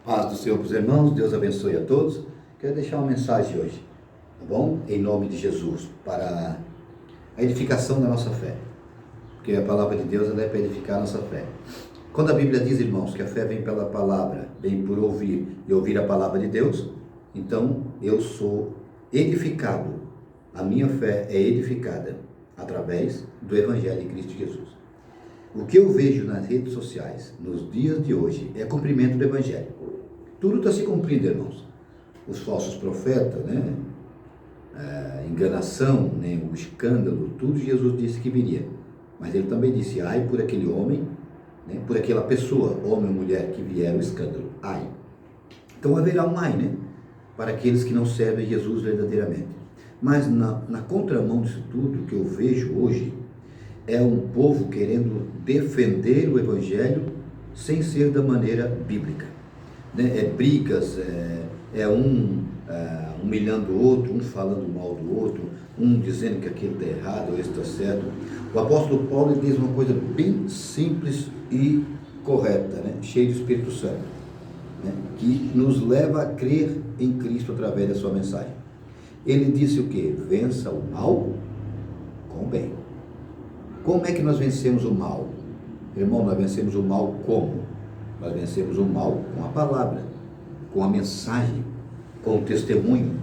Paz do Senhor para os irmãos, Deus abençoe a todos. Quero deixar uma mensagem hoje, tá bom? Em nome de Jesus, para a edificação da nossa fé. Porque a palavra de Deus ela é para edificar a nossa fé. Quando a Bíblia diz, irmãos, que a fé vem pela palavra, vem por ouvir e ouvir a palavra de Deus, então eu sou edificado. A minha fé é edificada através do Evangelho de Cristo Jesus. O que eu vejo nas redes sociais, nos dias de hoje, é cumprimento do Evangelho. Tudo está se cumprindo, irmãos. Os falsos profetas, né? A enganação, né? O escândalo, tudo Jesus disse que viria. Mas ele também disse, ai por aquele homem, né? Por aquela pessoa, homem ou mulher, que vier o escândalo. Ai. Então haverá um ai, né? Para aqueles que não servem Jesus verdadeiramente. Mas na contramão disso tudo, que eu vejo hoje, é um povo querendo defender o Evangelho sem ser da maneira bíblica. É brigas, um humilhando o outro, um falando mal do outro, um dizendo que aquilo está errado, ou esse está certo. O apóstolo Paulo diz uma coisa bem simples e correta, né? Cheio do Espírito Santo, né? Que nos leva a crer em Cristo através da sua mensagem. Ele disse o quê? Vença o mal com o bem. Como é que nós vencemos o mal? Irmão, nós vencemos o mal como? Nós vencemos o mal com a palavra, com a mensagem, com o testemunho.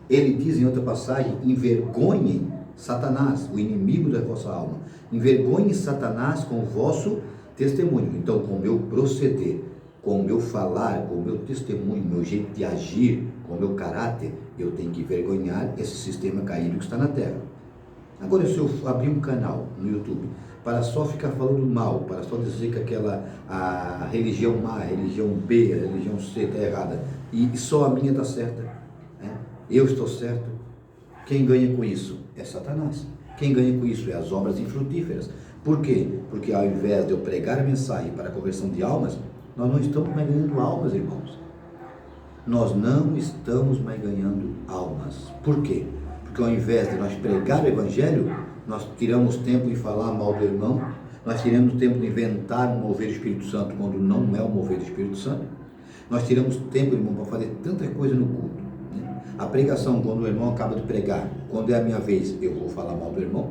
Ele diz em outra passagem, envergonhem Satanás, o inimigo da vossa alma. Envergonhem Satanás com o vosso testemunho. Então, com o meu proceder, com o meu falar, com o meu testemunho, meu jeito de agir, com o meu caráter, eu tenho que envergonhar esse sistema caído que está na terra. Agora, se eu abrir um canal no YouTube para só ficar falando mal, para só dizer que a religião A, a religião B, a religião C está errada, e só a minha está certa, né? Eu estou certo, quem ganha com isso é Satanás. Quem ganha com isso é as obras infrutíferas. Por quê? Porque ao invés de eu pregar a mensagem para a conversão de almas, nós não estamos mais ganhando almas, irmãos. Nós não estamos mais ganhando almas. Por quê? Porque ao invés de nós pregar o Evangelho, nós tiramos tempo de falar mal do irmão, nós tiramos tempo de inventar um mover do Espírito Santo quando não é um mover do Espírito Santo. Nós tiramos tempo, irmão, para fazer tanta coisa no culto, né? A pregação, quando o irmão acaba de pregar, quando é a minha vez, eu vou falar mal do irmão.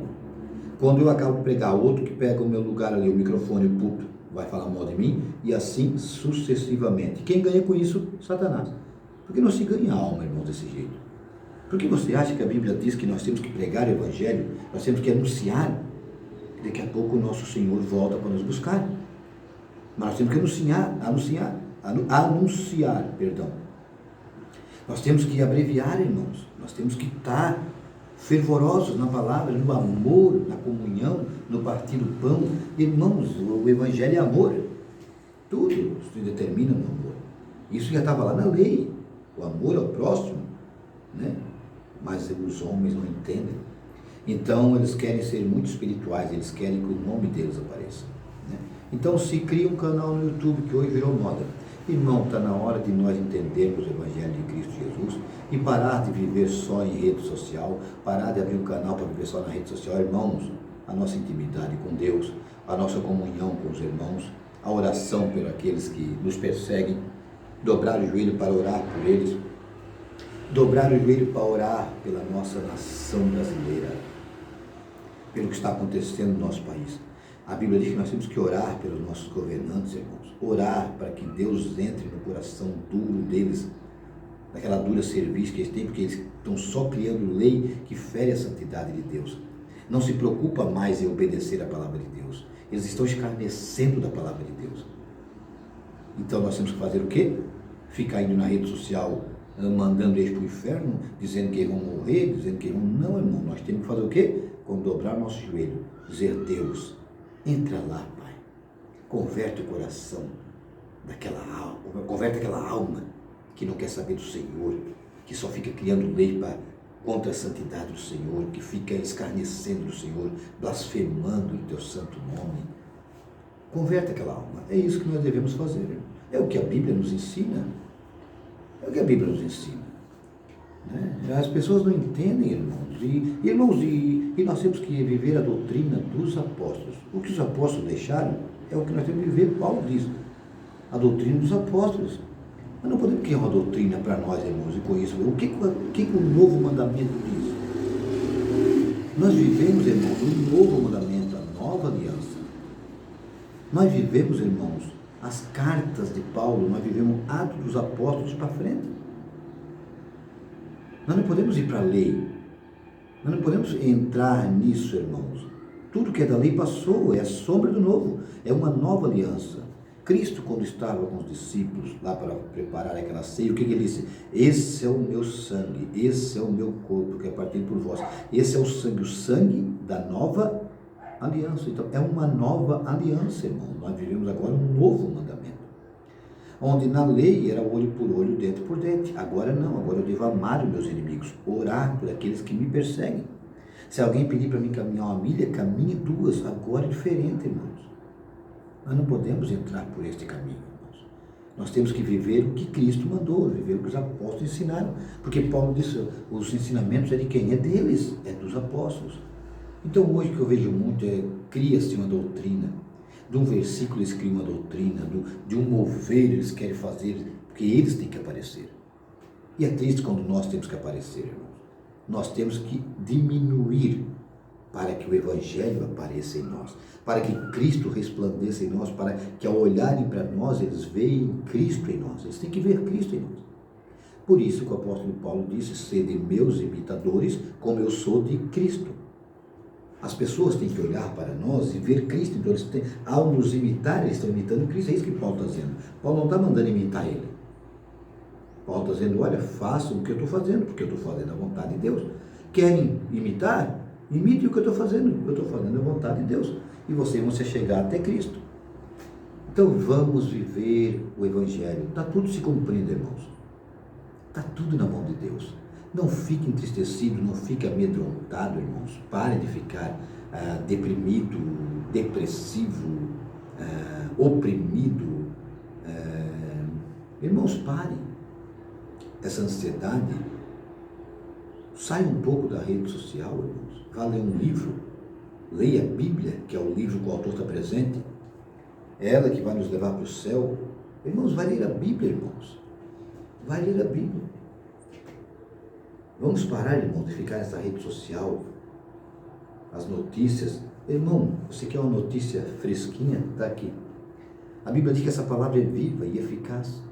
Quando eu acabo de pregar, outro que pega o meu lugar ali, o microfone, o púlpito, vai falar mal de mim, e assim sucessivamente. Quem ganha com isso? Satanás. Porque não se ganha alma, irmão, desse jeito. Por que você acha que a Bíblia diz que nós temos que pregar o Evangelho, nós temos que anunciar? Daqui a pouco o nosso Senhor volta para nos buscar. Mas nós temos que anunciar. Nós temos que abreviar, irmãos. Nós temos que estar fervorosos na palavra, no amor, na comunhão, no partir do pão. Irmãos, o Evangelho é amor. Tudo se determina no amor. Isso já estava lá na lei. O amor ao próximo, né? Mas os homens não entendem. Então eles querem ser muito espirituais, eles querem que o nome deles apareça, né? Então se cria um canal no YouTube que hoje virou moda. Irmão, está na hora de nós entendermos o Evangelho de Cristo Jesus e parar de viver só em rede social, parar de abrir um canal para viver só na rede social. Irmãos, a nossa intimidade com Deus, a nossa comunhão com os irmãos, a oração por aqueles que nos perseguem, dobrar o joelho para orar por eles, dobrar o joelho para orar pela nossa nação brasileira, pelo que está acontecendo no nosso país. A Bíblia diz que nós temos que orar pelos nossos governantes, irmãos. Orar para que Deus entre no coração duro deles, naquela dura serviço que eles têm, porque eles estão só criando lei que fere a santidade de Deus. Não se preocupa mais em obedecer a palavra de Deus. Eles estão escarnecendo da palavra de Deus. Então nós temos que fazer o quê? Ficar indo na rede social, mandando eles para o inferno, dizendo que eles vão morrer, dizendo que eles vão... Não, irmão, nós temos que fazer o quê? Quando dobrar nosso joelho, dizer, Deus, entra lá, Pai, converte o coração daquela alma, converte aquela alma que não quer saber do Senhor, que só fica criando lei contra a santidade do Senhor, que fica escarnecendo do Senhor, blasfemando o teu santo nome. Converte aquela alma. É isso que nós devemos fazer. É o que a Bíblia nos ensina. É o que a Bíblia nos ensina, né? As pessoas não entendem, irmãos. E nós temos que viver a doutrina dos apóstolos. O que os apóstolos deixaram é o que nós temos que viver. Paulo diz, a doutrina dos apóstolos. Nós não podemos criar uma doutrina para nós, irmãos, e com isso, o novo mandamento diz? Nós vivemos, irmãos, um novo mandamento, a nova aliança. Nós vivemos, irmãos, as cartas de Paulo, nós vivemos Atos dos Apóstolos para frente. Nós não podemos ir para a lei. Nós não podemos entrar nisso, irmãos. Tudo que é da lei passou, é a sombra do novo, é uma nova aliança. Cristo, quando estava com os discípulos lá para preparar aquela ceia, o que ele disse? Esse é o meu sangue, esse é o meu corpo que é partido por vós. Esse é o sangue da nova aliança. Então, é uma nova aliança, irmão. Nós vivemos agora um novo mandamento. Onde na lei era olho por olho, dente por dente. Agora não, agora eu devo amar os meus inimigos, orar por aqueles que me perseguem. Se alguém pedir para mim caminhar uma milha, caminhe duas. Agora é diferente, irmãos. Nós não podemos entrar por este caminho, irmãos. Nós temos que viver o que Cristo mandou, viver o que os apóstolos ensinaram. Porque Paulo disse, os ensinamentos é de quem? É deles, é dos apóstolos. Então hoje o que eu vejo muito é, cria-se uma doutrina. De um versículo eles criam uma doutrina, de um mover eles querem fazer, porque eles têm que aparecer. E é triste quando nós temos que aparecer, irmãos. Nós temos que diminuir para que o Evangelho apareça em nós, para que Cristo resplandeça em nós, para que ao olharem para nós, eles vejam Cristo em nós. Eles têm que ver Cristo em nós. Por isso que o apóstolo Paulo disse, sede meus imitadores, como eu sou de Cristo. As pessoas têm que olhar para nós e ver Cristo. Então, ao nos imitar, eles estão imitando Cristo. É isso que Paulo está dizendo. Paulo não está mandando imitar ele. Paulo está dizendo, olha, façam o que eu estou fazendo, porque eu estou fazendo a vontade de Deus. Querem imitar? Imitem o que eu estou fazendo. Eu estou fazendo a vontade de Deus. E vocês vão se chegar até Cristo. Então, vamos viver o Evangelho. Está tudo se cumprindo, irmãos. Está tudo na mão de Deus. Não fique entristecido, não fique amedrontado, irmãos. Pare de ficar deprimido, depressivo, oprimido. Irmãos, pare. Essa ansiedade, saia um pouco da rede social, irmãos. Vá ler um livro, leia a Bíblia, que é o livro que o autor está presente. É ela que vai nos levar para o céu. Irmãos, vai ler a Bíblia, irmãos. Vai ler a Bíblia. Vamos parar, irmão, de ficar nessa rede social, as notícias. Irmão, você quer uma notícia fresquinha? Está aqui. A Bíblia diz que essa palavra é viva e eficaz.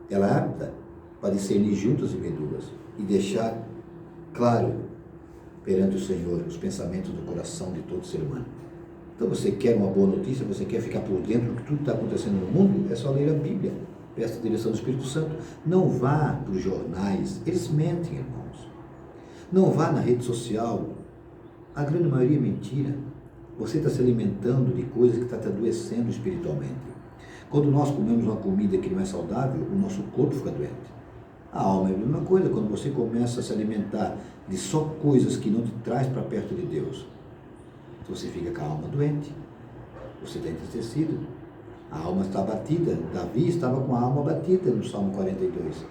Ela é apta para discernir juntas e medulas e deixar claro perante o Senhor os pensamentos do coração de todo ser humano. Então você quer uma boa notícia, você quer ficar por dentro do que tudo está acontecendo no mundo, é só ler a Bíblia. Peça a direção do Espírito Santo. Não vá para os jornais, eles mentem, irmãos. Não vá na rede social, a grande maioria é mentira. Você está se alimentando de coisas que está te adoecendo espiritualmente. Quando nós comemos uma comida que não é saudável, o nosso corpo fica doente. A alma é a mesma coisa, quando você começa a se alimentar de só coisas que não te traz para perto de Deus, você fica com a alma doente, você está entristecido. A alma está abatida. Davi estava com a alma abatida no Salmo 42.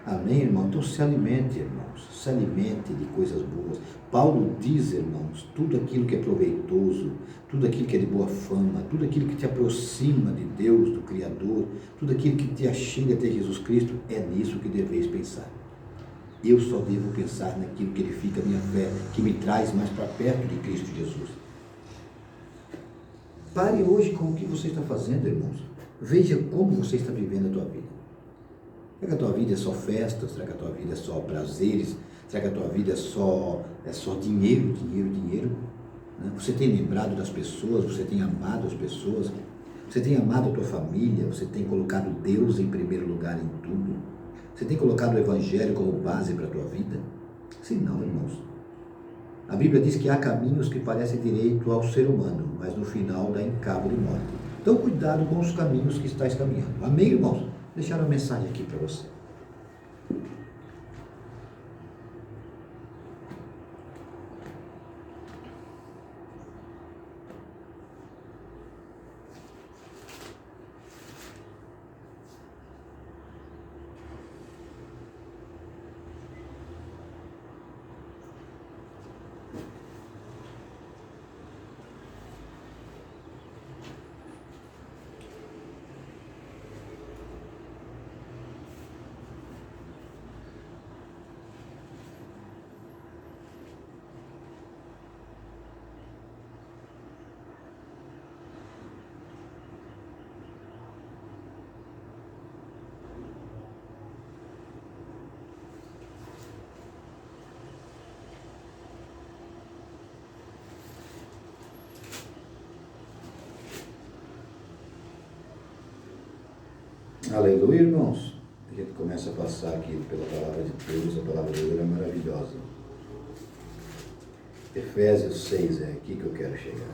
Amém, irmão? Então se alimente, irmãos. Se alimente de coisas boas. Paulo diz, irmãos, tudo aquilo que é proveitoso, tudo aquilo que é de boa fama, tudo aquilo que te aproxima de Deus, do Criador, tudo aquilo que te achega até Jesus Cristo, é nisso que deveis pensar. Eu só devo pensar naquilo que edifica a minha fé, que me traz mais para perto de Cristo Jesus. Pare hoje com o que você está fazendo, irmãos. Veja como você está vivendo a tua vida. Será que a tua vida é só festa? Será que a tua vida é só prazeres? Será que a tua vida é só dinheiro, dinheiro, dinheiro? Você tem lembrado das pessoas? Você tem amado as pessoas? Você tem amado a tua família? Você tem colocado Deus em primeiro lugar em tudo? Você tem colocado o Evangelho como base para a tua vida? Se não, irmãos. A Bíblia diz que há caminhos que parecem direito ao ser humano, mas no final dá em cabo de morte. Então, cuidado com os caminhos que estás caminhando. Amém, irmãos? Deixaram uma mensagem aqui para você. Aleluia, irmãos. A gente começa a passar aqui pela palavra de Deus. A palavra de Deus é maravilhosa. Efésios 6 é aqui que eu quero chegar.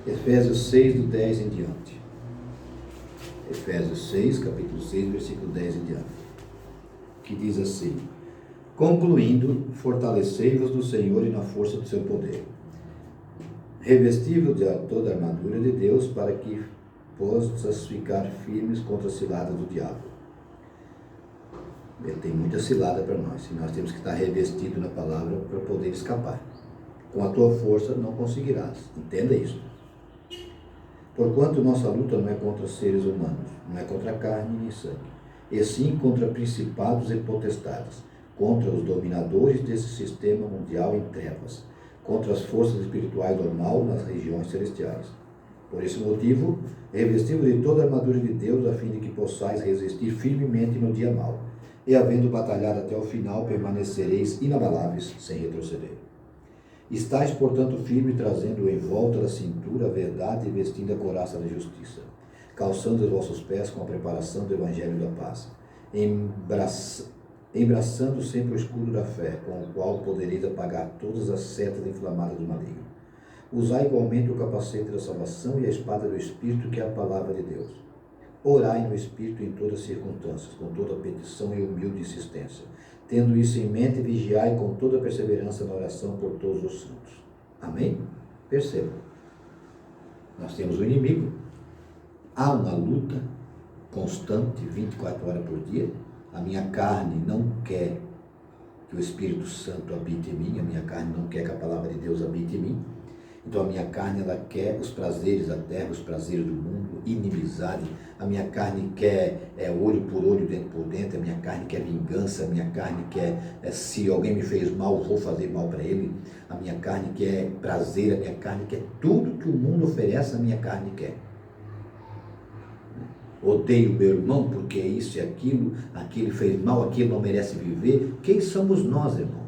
Efésios 6, do 10 em diante. Efésios 6, capítulo 6, versículo 10 em diante. Que diz assim: concluindo, fortalecei-vos no Senhor e na força do seu poder. Revesti-vos de toda a armadura de Deus, para que possas ficar firmes contra a cilada do diabo. Ele tem muita cilada para nós, e nós temos que estar revestidos na palavra para poder escapar. Com a tua força não conseguirás. Entenda isso. Porquanto nossa luta não é contra seres humanos, não é contra carne nem sangue, e sim contra principados e potestades, contra os dominadores desse sistema mundial em trevas, contra as forças espirituais do mal nas regiões celestiais. Por esse motivo, revesti-vos de toda a armadura de Deus, a fim de que possais resistir firmemente no dia mau, e havendo batalhado até o final, permanecereis inabaláveis, sem retroceder. Estais, portanto, firmes, trazendo em volta da cintura a verdade e vestindo a couraça da justiça, calçando os vossos pés com a preparação do evangelho da paz, embraçando sempre o escudo da fé, com o qual podereis apagar todas as setas inflamadas do maligno. Usai igualmente o capacete da salvação e a espada do Espírito, que é a palavra de Deus. Orai no Espírito em todas as circunstâncias, com toda petição e humilde insistência. Tendo isso em mente, vigiai com toda perseverança na oração por todos os santos. Amém? Perceba. Nós temos um inimigo. Há uma luta constante, 24 horas por dia. A minha carne não quer que o Espírito Santo habite em mim. A minha carne não quer que a palavra de Deus habite em mim. Então a minha carne, ela quer os prazeres da terra, os prazeres do mundo, inimizade. A minha carne quer olho por olho, dente por dente. A minha carne quer vingança. A minha carne quer, se alguém me fez mal, vou fazer mal para ele. A minha carne quer prazer. A minha carne quer tudo que o mundo oferece. A minha carne quer. Odeio meu irmão porque é isso e aquilo. Aquele fez mal, aquele não merece viver. Quem somos nós, irmãos?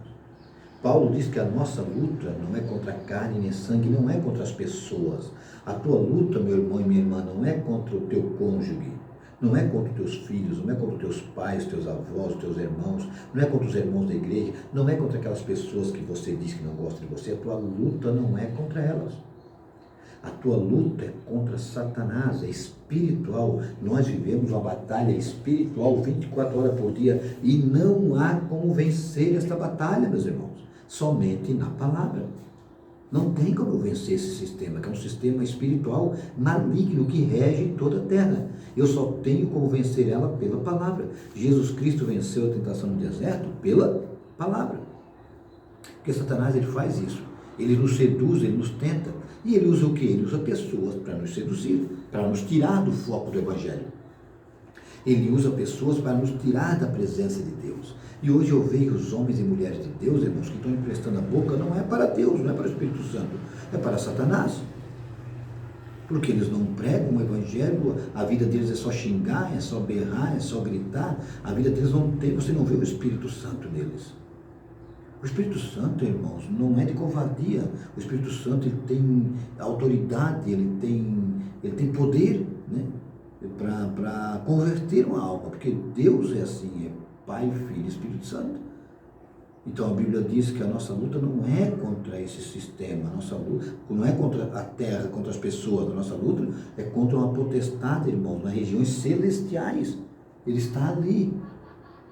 Paulo diz que a nossa luta não é contra a carne nem sangue, não é contra as pessoas. A tua luta, meu irmão e minha irmã, não é contra o teu cônjuge, não é contra os teus filhos, não é contra os teus pais, teus avós, teus irmãos, não é contra os irmãos da igreja, não é contra aquelas pessoas que você diz que não gosta de você. A tua luta não é contra elas. A tua luta é contra Satanás, é espiritual. Nós vivemos uma batalha espiritual 24 horas por dia e não há como vencer esta batalha, meus irmãos. Somente na palavra. Não tem como vencer esse sistema, que é um sistema espiritual maligno que rege toda a terra. Eu só tenho como vencer ela pela palavra. Jesus Cristo venceu a tentação no deserto pela palavra. Porque Satanás, ele faz isso. Ele nos seduz, ele nos tenta. E ele usa o quê? Ele usa pessoas para nos seduzir, para nos tirar do foco do Evangelho. Ele usa pessoas para nos tirar da presença de Deus. E hoje eu vejo os homens e mulheres de Deus, irmãos, que estão emprestando a boca, não é para Deus, não é para o Espírito Santo, é para Satanás. Porque eles não pregam o Evangelho, a vida deles é só xingar, é só berrar, é só gritar. A vida deles não tem, você não vê o Espírito Santo neles. O Espírito Santo, irmãos, não é de covardia. O Espírito Santo, ele tem autoridade, ele tem poder, né, para converter uma alma, porque Deus é assim, é Pai, Filho e Espírito Santo. Então a Bíblia diz que a nossa luta não é contra esse sistema, a nossa luta não é contra a terra, contra as pessoas, a nossa luta é contra uma potestade, irmãos, nas regiões celestiais. Ele está ali,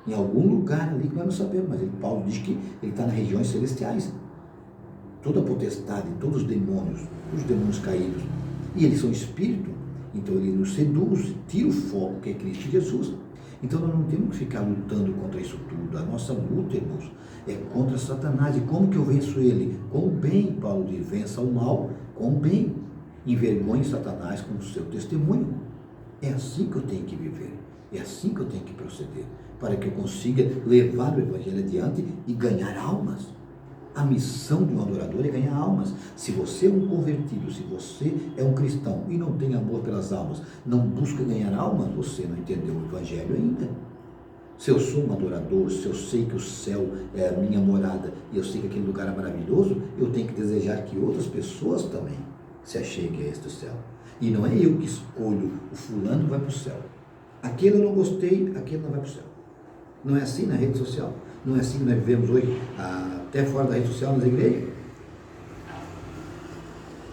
em algum lugar ali que nós não sabemos, mas Paulo diz que ele está nas regiões celestiais. Toda a potestade, todos os demônios caídos, e eles são espírito, então ele nos seduz, tira o foco que é Cristo Jesus. Então nós não temos que ficar lutando contra isso tudo. A nossa luta, irmãos, é contra Satanás. E como que eu venço ele? Com o bem. Paulo diz, vença o mal com o bem. Envergonhe Satanás com o seu testemunho. É assim que eu tenho que viver. É assim que eu tenho que proceder. Para que eu consiga levar o Evangelho adiante e ganhar almas. A missão de um adorador é ganhar almas. Se você é um convertido, se você é um cristão e não tem amor pelas almas, não busca ganhar almas, você não entendeu o Evangelho ainda. Se eu sou um adorador, se eu sei que o céu é a minha morada e eu sei que aquele lugar é maravilhoso, eu tenho que desejar que outras pessoas também se acheguem a este céu. E não é eu que escolho, o fulano vai para o céu. Aquilo eu não gostei, aquilo não vai para o céu. Não é assim na rede social? Não é assim que nós vivemos hoje, até fora da rede social, nas igrejas?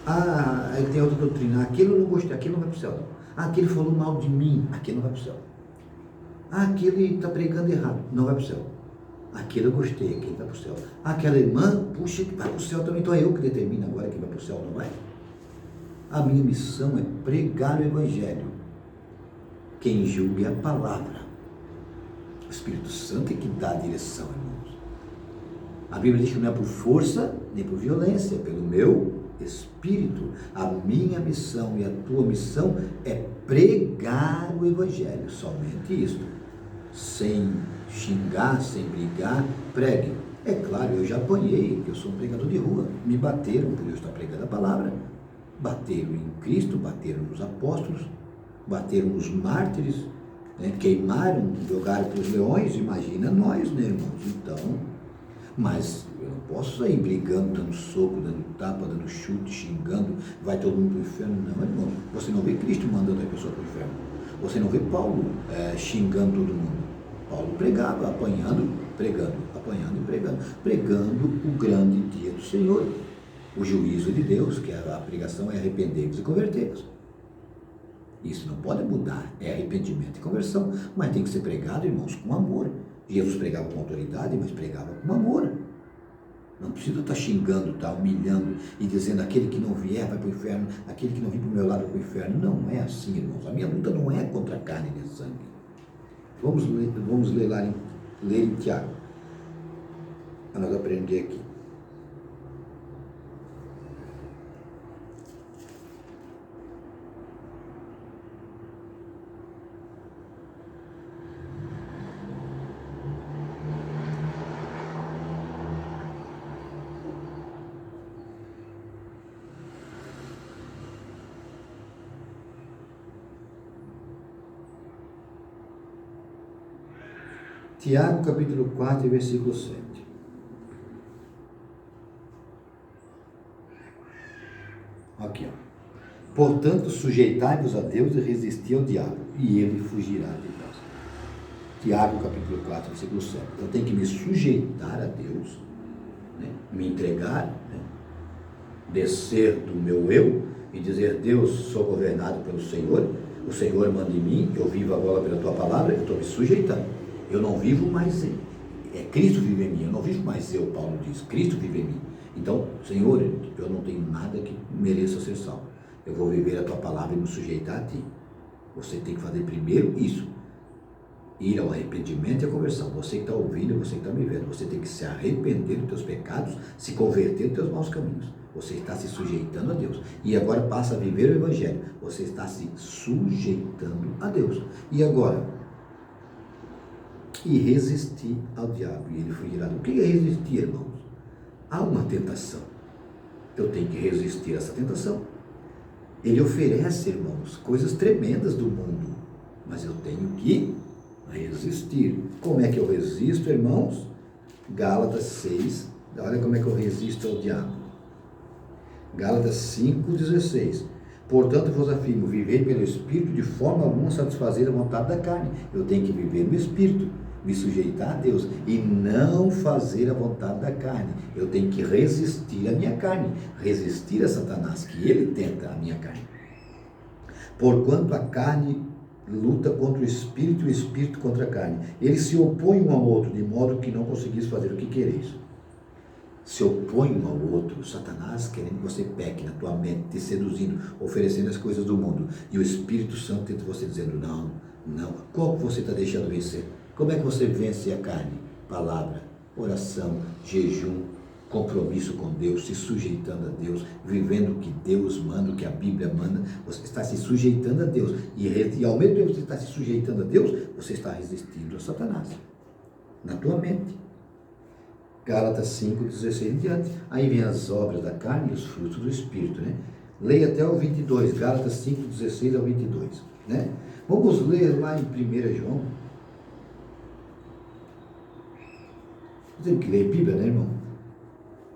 Aí tem outra doutrina, aquilo eu não gostei, aquilo não vai para o céu. Aquele falou mal de mim, aquilo não vai para o céu. Aquele está pregando errado, não vai para o céu. Aquele eu gostei, aquele vai para o céu. Aquela irmã, puxa, que vai para o céu também, então é eu que determino agora quem vai para o céu, não vai? A minha missão é pregar o Evangelho. Quem julga é a palavra. O Espírito Santo é que dá a direção, irmãos. A Bíblia diz que não é por força, nem por violência, é pelo meu Espírito. A minha missão e a tua missão é pregar o Evangelho, somente isso. Sem xingar, sem brigar, pregue. É claro, eu já apanhei, porque eu sou um pregador de rua. Me bateram por eu estar pregando a palavra. Bateram em Cristo, bateram nos apóstolos, bateram nos mártires, né? Queimaram, jogaram para os leões, imagina nós, né, irmãos? Então, mas eu não posso sair brigando, dando soco, dando tapa, dando chute, xingando, vai todo mundo para o inferno. Não, irmão. Você não vê Cristo mandando a pessoa para o inferno. Você não vê Paulo xingando todo mundo. Paulo pregava, apanhando, pregando, apanhando e pregando. Pregando o grande dia do Senhor. O juízo de Deus, que a pregação é arrepender-vos e converter-vos. Isso não pode mudar, é arrependimento e conversão, mas tem que ser pregado, irmãos, com amor. Jesus pregava com autoridade, mas pregava com amor. Não precisa estar xingando, estar humilhando e dizendo aquele que não vier vai para o inferno, aquele que não vir para o meu lado vai para o inferno. Não é assim, irmãos. A minha luta não é contra a carne e sangue. Vamos ler em Tiago, para nós aprender aqui. Tiago, capítulo 4, versículo 7. Aqui, ó. Portanto, sujeitai-vos a Deus e resisti ao diabo, e ele fugirá de vós. Tiago, capítulo 4, versículo 7. Eu tenho que me sujeitar a Deus, né? Me entregar, né? Descer do meu eu e dizer, Deus, sou governado pelo Senhor, o Senhor manda em mim, eu vivo agora pela tua palavra, eu estou me sujeitando. Eu não vivo mais Cristo vive em mim, eu não vivo mais eu, Paulo diz, Cristo vive em mim. Então, Senhor, eu não tenho nada que mereça ser salvo. Eu vou viver a tua palavra e me sujeitar a ti. Você tem que fazer primeiro isso. Ir ao arrependimento e à conversão. Você que está ouvindo, você que está me vendo, você tem que se arrepender dos teus pecados, se converter dos teus maus caminhos. Você está se sujeitando a Deus. E agora passa a viver o Evangelho. Você está se sujeitando a Deus. E agora? E resistir ao diabo, e ele fugirá. O que é resistir, irmãos? Há uma tentação. Eu tenho que resistir a essa tentação. Ele oferece, irmãos, coisas tremendas do mundo, mas eu tenho que resistir. Como é que eu resisto, irmãos? Gálatas 6, olha como é que eu resisto ao diabo. Gálatas 5,16. Portanto, vos afirmo, viver pelo Espírito, de forma alguma satisfazer a vontade da carne. Eu tenho que viver no Espírito, me sujeitar a Deus e não fazer a vontade da carne. Eu tenho que resistir à minha carne, resistir a Satanás, que ele tenta a minha carne. Porquanto a carne luta contra o Espírito e o Espírito contra a carne. Eles se opõem um ao outro, de modo que não conseguis fazer o que quereis. Se opõe um ao outro, Satanás querendo que você peque na tua mente, te seduzindo, oferecendo as coisas do mundo, e o Espírito Santo tenta você dizendo, não, qual que você está deixando vencer? Como é que você vence a carne? Palavra, oração, jejum, compromisso com Deus, se sujeitando a Deus, vivendo o que Deus manda, o que a Bíblia manda, você está se sujeitando a Deus, e ao mesmo tempo que você está se sujeitando a Deus, você está resistindo a Satanás, na tua mente. Gálatas 5, 16 em diante. Aí vem as obras da carne e os frutos do Espírito, né? Leia até o 22, Gálatas 5, 16 ao 22, né? Vamos ler lá em 1 João. Temos que ler a Bíblia, né, irmão?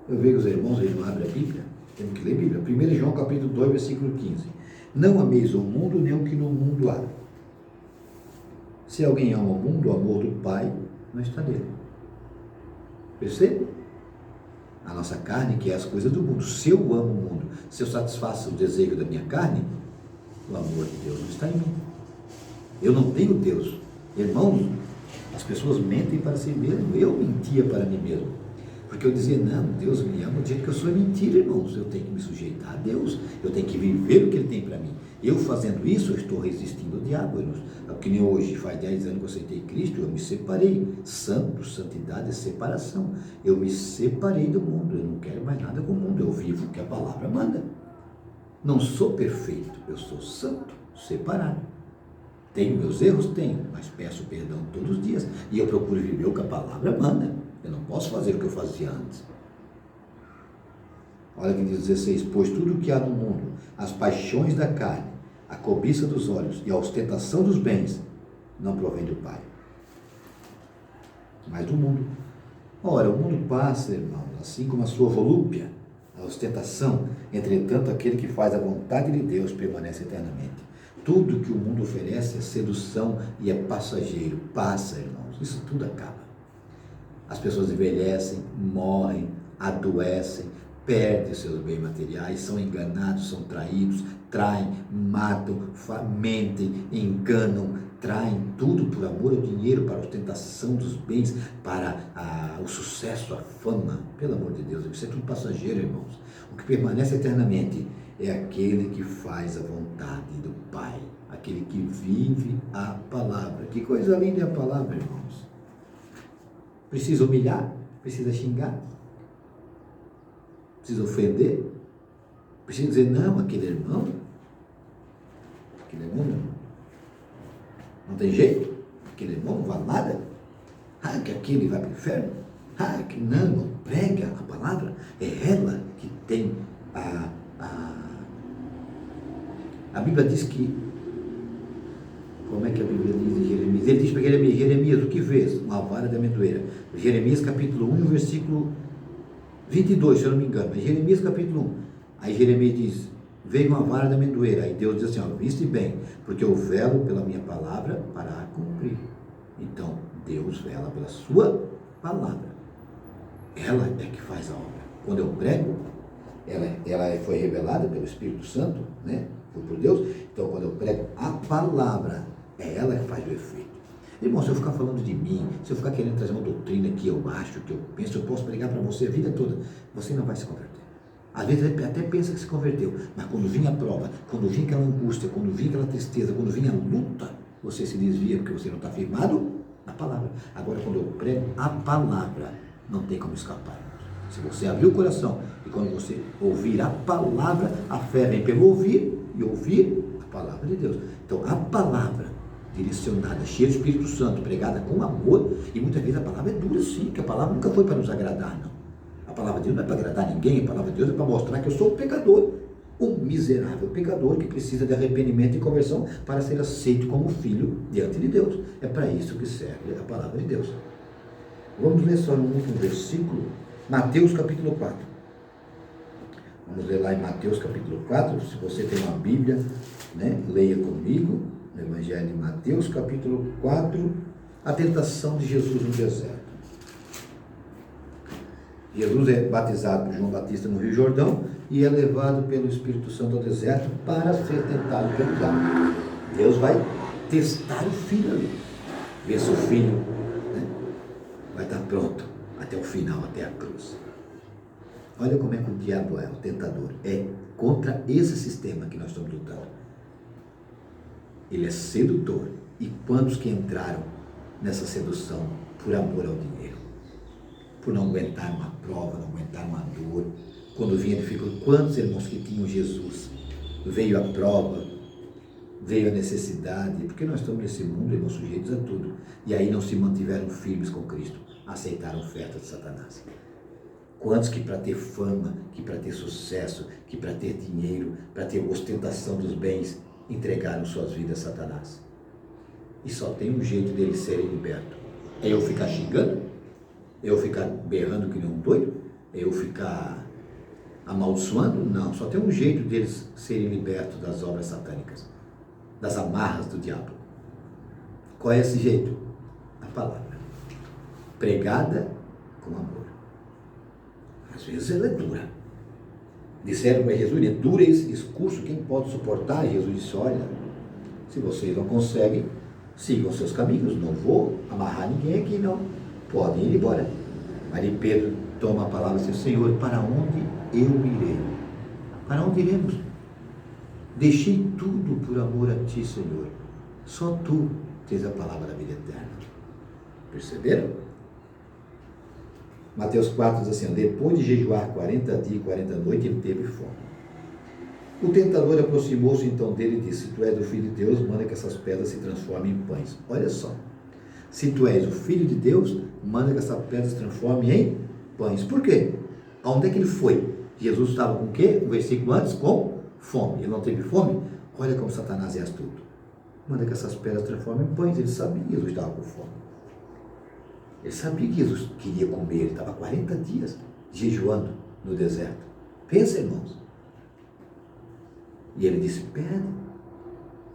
Eu vejo os irmãos, eles não abrem a Bíblia. Temos que ler a Bíblia. 1 João, capítulo 2, versículo 15. Não ameis o mundo, nem o que no mundo há. Se alguém ama o mundo, o amor do Pai não está nele. Percebe? A nossa carne quer as coisas do mundo. Se eu amo o mundo, se eu satisfaço o desejo da minha carne, o amor de Deus não está em mim. Eu não tenho Deus. Irmãos, as pessoas mentem para si mesmo. Eu mentia para mim mesmo. Porque eu dizia, não, Deus me ama do jeito que eu sou. É mentira, irmãos. Eu tenho que me sujeitar a Deus. Eu tenho que viver o que Ele tem para mim. Eu fazendo isso, eu estou resistindo ao diabo, irmãos. Que nem hoje, faz 10 anos que eu aceitei Cristo, eu me separei. Santo, santidade é separação. Eu me separei do mundo. Eu não quero mais nada com o mundo. Eu vivo o que a palavra manda. Não sou perfeito. Eu sou santo, separado. Tenho meus erros? Tenho, mas peço perdão todos os dias. E eu procuro viver o que a palavra manda. Eu não posso fazer o que eu fazia antes. Olha que diz 16, pois tudo o que há no mundo, as paixões da carne, a cobiça dos olhos e a ostentação dos bens, não provém do Pai, mas do mundo. Ora, o mundo passa, irmãos, assim como a sua volúpia, a ostentação. Entretanto, aquele que faz a vontade de Deus permanece eternamente. Tudo que o mundo oferece é sedução e é passageiro. Passa, irmãos, isso tudo acaba. As pessoas envelhecem, morrem, adoecem, perdem seus bens materiais, são enganados, são traídos, traem, matam, mentem, enganam, traem tudo por amor ao dinheiro, para a ostentação dos bens, para o sucesso, a fama. Pelo amor de Deus, isso é tudo passageiro, irmãos. O que permanece eternamente é aquele que faz a vontade do Pai, aquele que vive a palavra. Que coisa linda é a palavra, irmãos. Precisa humilhar, precisa xingar, precisa ofender, precisa dizer, não, aquele irmão não tem jeito, aquele irmão não vale nada, que aquele vai para o inferno, que não, prega a palavra, é ela que tem a Bíblia diz que, como é que a Bíblia diz em Jeremias? Ele diz para Jeremias, o que vês? Uma vara de amendoeira. Jeremias capítulo 1, versículo 22, se eu não me engano. Jeremias capítulo 1. Aí Jeremias diz, veio uma vara de amendoeira. Aí Deus diz assim, viste bem, porque eu velo pela minha palavra para a cumprir. Então, Deus vela pela sua palavra. Ela é que faz a obra. Quando eu prego, ela foi revelada pelo Espírito Santo, né? Foi por Deus. Então, quando eu prego a palavra, é ela que faz o efeito. Irmão, se eu ficar falando de mim, se eu ficar querendo trazer uma doutrina que eu acho, que eu penso, eu posso pregar para você a vida toda, você não vai se converter. Às vezes até pensa que se converteu, mas quando vinha a prova, quando vinha aquela angústia, quando vinha aquela tristeza, quando vinha a luta, você se desvia porque você não está firmado na palavra. Agora, quando eu prego a palavra, não tem como escapar. Se você abrir o coração e quando você ouvir a palavra, a fé vem pelo ouvir e ouvir a palavra de Deus. Então, a palavra direcionada, cheia do Espírito Santo, pregada com amor, e muitas vezes a palavra é dura sim, que a palavra nunca foi para nos agradar, não. A palavra de Deus não é para agradar ninguém, a palavra de Deus é para mostrar que eu sou um pecador, um miserável pecador que precisa de arrependimento e conversão para ser aceito como filho diante de Deus. É para isso que serve a palavra de Deus. Vamos ler só um último versículo, Mateus capítulo 4. Vamos ler lá em Mateus capítulo 4, se você tem uma Bíblia, né, leia comigo, no Evangelho de Mateus capítulo 4, a tentação de Jesus no deserto. Jesus é batizado por João Batista no Rio Jordão e é levado pelo Espírito Santo ao deserto para ser tentado pelo diabo. Deus vai testar o filho ali, ver se o filho, né, vai estar pronto até o final, até a cruz. Olha como é que o diabo é, o tentador. É contra esse sistema que nós estamos lutando. Ele é sedutor. E quantos que entraram nessa sedução por amor ao dinheiro? Por não aguentar uma prova, não aguentar uma dor. Quando vinha dificuldade, quantos irmãos que tinham Jesus? Veio a prova, veio a necessidade, porque nós estamos nesse mundo, irmãos, sujeitos a tudo. E aí não se mantiveram firmes com Cristo, aceitaram oferta de Satanás. Quantos que para ter fama, que para ter sucesso, que para ter dinheiro, para ter ostentação dos bens, entregaram suas vidas a Satanás? E só tem um jeito deles serem libertos. É eu ficar xingando? É eu ficar berrando que nem um doido? É eu ficar amaldiçoando? Não, só tem um jeito deles serem libertos das obras satânicas, das amarras do diabo. Qual é esse jeito? A palavra. Pregada com amor. Às vezes ela é dura. Disseram para Jesus, é duro esse discurso, quem pode suportar? Jesus disse, olha, se vocês não conseguem, sigam seus caminhos, não vou amarrar ninguém aqui não, podem ir embora. Aí Pedro toma a palavra e diz, Senhor, para onde eu irei? Para onde iremos? Deixei tudo por amor a ti, Senhor. Só tu tens a palavra da vida eterna. Perceberam? Mateus 4 diz assim, depois de jejuar 40 dias e 40 noites, ele teve fome. O tentador aproximou-se então dele e disse, se tu és o Filho de Deus, manda que essas pedras se transformem em pães. Olha só, se tu és o Filho de Deus, manda que essas pedras se transformem em pães. Por quê? Aonde é que ele foi? Jesus estava com o quê? O versículo antes, com fome. Ele não teve fome? Olha como Satanás é astuto. Manda que essas pedras se transformem em pães. Ele sabia que Jesus estava com fome. Ele sabia que Jesus queria comer. Ele estava 40 dias jejuando no deserto. Pensa, irmãos. E ele disse, pede.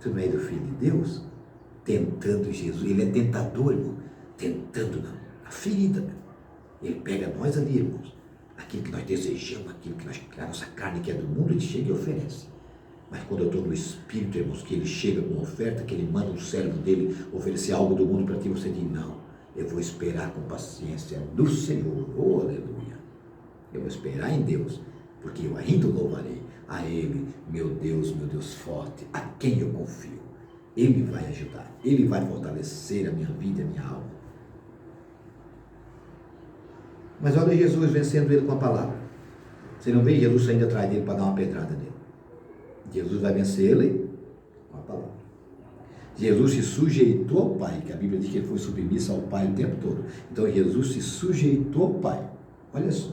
Tu não és o Filho de Deus? Tentando Jesus. Ele é tentador, irmão. Tentando na ferida. Ele pega nós ali, irmãos. Aquilo que nós desejamos, aquilo que a nossa carne quer do mundo, ele chega e oferece. Mas quando eu estou no Espírito, irmãos, que ele chega com uma oferta, que ele manda um servo dele oferecer algo do mundo para ti, você diz, não, eu vou esperar com paciência no Senhor, oh, aleluia. Eu vou esperar em Deus, porque eu ainda louvarei a Ele, meu Deus forte, a quem eu confio. Ele vai ajudar, Ele vai fortalecer a minha vida e a minha alma. Mas olha Jesus vencendo ele com a palavra. Você não vê Jesus saindo atrás dele para dar uma pedrada nele. Jesus vai vencer ele com a palavra. Jesus se sujeitou ao Pai, que a Bíblia diz que ele foi submisso ao Pai o tempo todo. Então Jesus se sujeitou ao Pai. Olha só.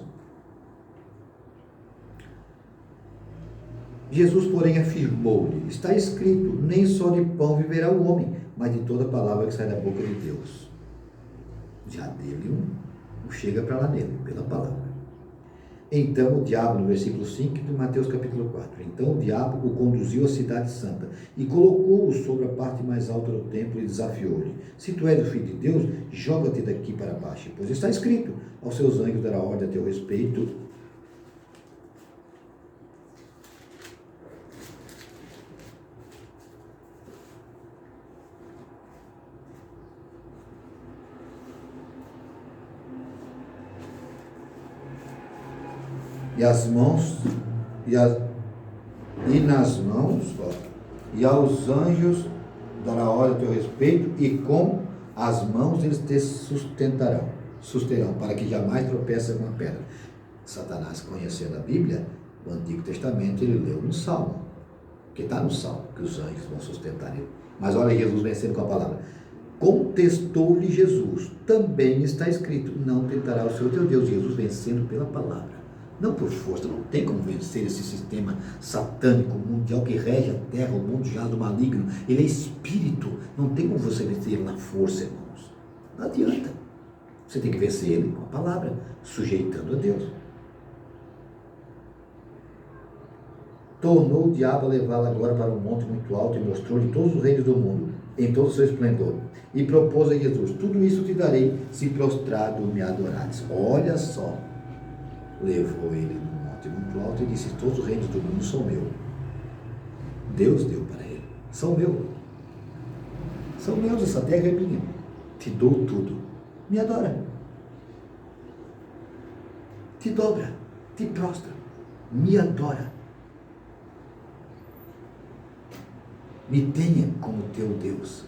Jesus, porém, afirmou-lhe, está escrito, nem só de pão viverá o homem, mas de toda palavra que sai da boca de Deus. Já dele chega para lá nele, pela palavra. Então o diabo, no versículo 5 de Mateus capítulo 4, então o diabo o conduziu à cidade santa e colocou-o sobre a parte mais alta do templo e desafiou-lhe, se tu és o Filho de Deus, joga-te daqui para baixo, pois está escrito, aos seus anjos dará ordem a teu respeito, e aos anjos dará ordem a teu respeito, e com as mãos eles te susterão, para que jamais tropeça com a pedra. Satanás, conhecendo a Bíblia, o Antigo Testamento, ele leu no Salmo, que está no Salmo, que os anjos vão sustentar ele. Mas olha Jesus vencendo com a palavra. Contestou-lhe Jesus, também está escrito, não tentará o Senhor teu Deus. Jesus vencendo pela palavra. Não por força, não tem como vencer esse sistema satânico, mundial, que rege a terra, o mundo já do maligno. Ele é espírito, não tem como você vencer ele na força, irmãos. Não adianta. Você tem que vencer ele com a palavra, sujeitando a Deus. Tornou o diabo a levá-la agora para um monte muito alto e mostrou-lhe todos os reinos do mundo, em todo o seu esplendor. E propôs a Jesus, tudo isso te darei, se prostrado me adorares. Olha só. Levou ele num monte muito alto e disse, todos os reinos do mundo são meus. Deus deu para ele. São meus. São meus, essa terra é minha. Te dou tudo. Me adora. Te dobra. Te prostra. Me adora. Me tenha como teu Deus.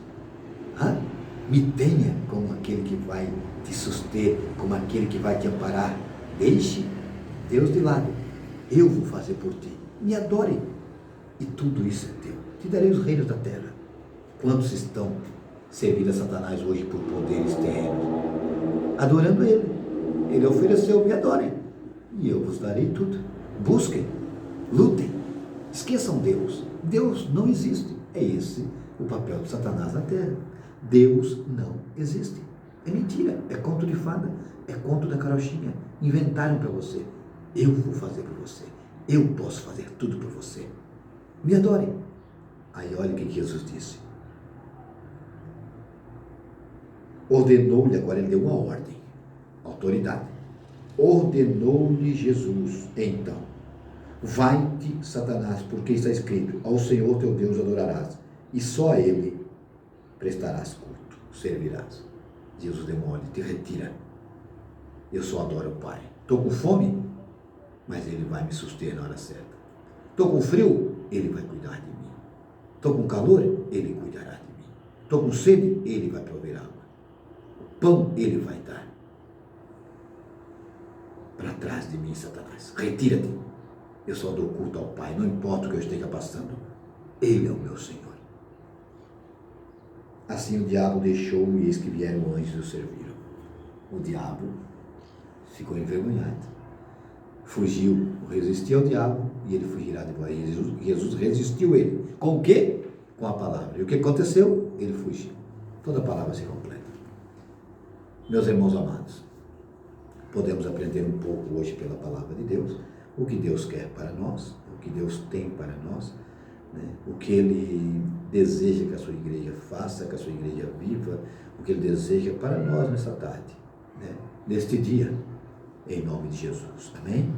Me tenha como aquele que vai te suster, como aquele que vai te amparar. Deixe Deus de lado. Eu vou fazer por ti. Me adore. E tudo isso é teu. Te darei os reinos da terra. Quantos estão servindo a Satanás hoje por poderes terrenos? Adorando ele. Ele ofereceu, me adorem. E eu vos darei tudo. Busquem. Lutem. Esqueçam Deus. Deus não existe. É esse o papel de Satanás na terra. Deus não existe. É mentira. É conto de fada. É conto da carochinha. Inventaram para você. Eu vou fazer por você. Eu posso fazer tudo por você. Me adore. Aí olha o que Jesus disse. ordenou-lhe, agora ele deu uma ordem, autoridade. Ordenou-lhe Jesus, então: vai-te, Satanás, porque está escrito: ao Senhor teu Deus adorarás, e só a Ele prestarás culto, servirás. Jesus deu uma ordem: te retira. Eu só adoro o Pai. Estou com fome, mas Ele vai me suster na hora certa. Estou com frio, Ele vai cuidar de mim. Estou com calor, Ele cuidará de mim. Estou com sede, Ele vai prover água. O pão, Ele vai dar. Para trás de mim, Satanás. Retira-te. Eu só dou culto ao Pai, não importa o que eu esteja passando. Ele é o meu Senhor. Assim o diabo deixou, e eis que vieram anjos e o serviram. O diabo ficou envergonhado. Fugiu, resistiu ao diabo, e ele fugirá de vós. Jesus resistiu ele. Com o quê? Com a palavra. E o que aconteceu? Ele fugiu. Toda a palavra se completa. Meus irmãos amados, podemos aprender um pouco hoje pela palavra de Deus, o que Deus quer para nós, o que Deus tem para nós, né? O que Ele deseja que a sua igreja faça, que a sua igreja viva, o que Ele deseja para nós nessa tarde, né? Neste dia, em nome de Jesus. Amém?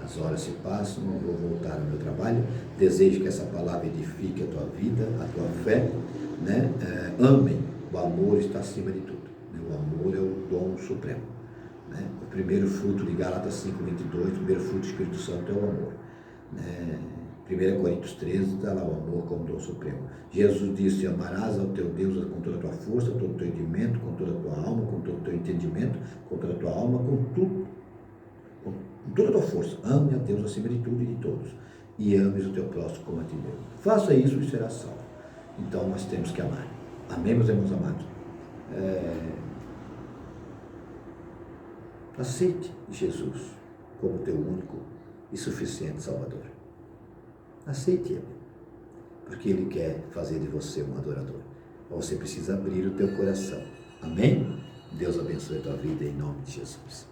As horas se passam, eu vou voltar ao meu trabalho. Desejo que essa palavra edifique a tua vida, a tua fé, né? Amem. O amor está acima de tudo. O amor é o dom supremo. Né? O primeiro fruto de Gálatas 5:22, o primeiro fruto do Espírito Santo é o amor. Né? 1 Coríntios 13 está lá o amor como dom supremo. Jesus disse: amarás ao teu Deus com toda a tua força, com todo o teu entendimento, com toda a tua alma, com todo o teu entendimento, com toda a tua alma, com toda a tua força. Ame a Deus acima de tudo e de todos. E ames o teu próximo como a ti mesmo. Faça isso e será salvo. Então nós temos que amar. Amém, meus irmãos amados? Aceite Jesus como teu único e suficiente Salvador. Aceite Ele, porque Ele quer fazer de você um adorador. Você precisa abrir o teu coração. Amém? Deus abençoe a tua vida em nome de Jesus.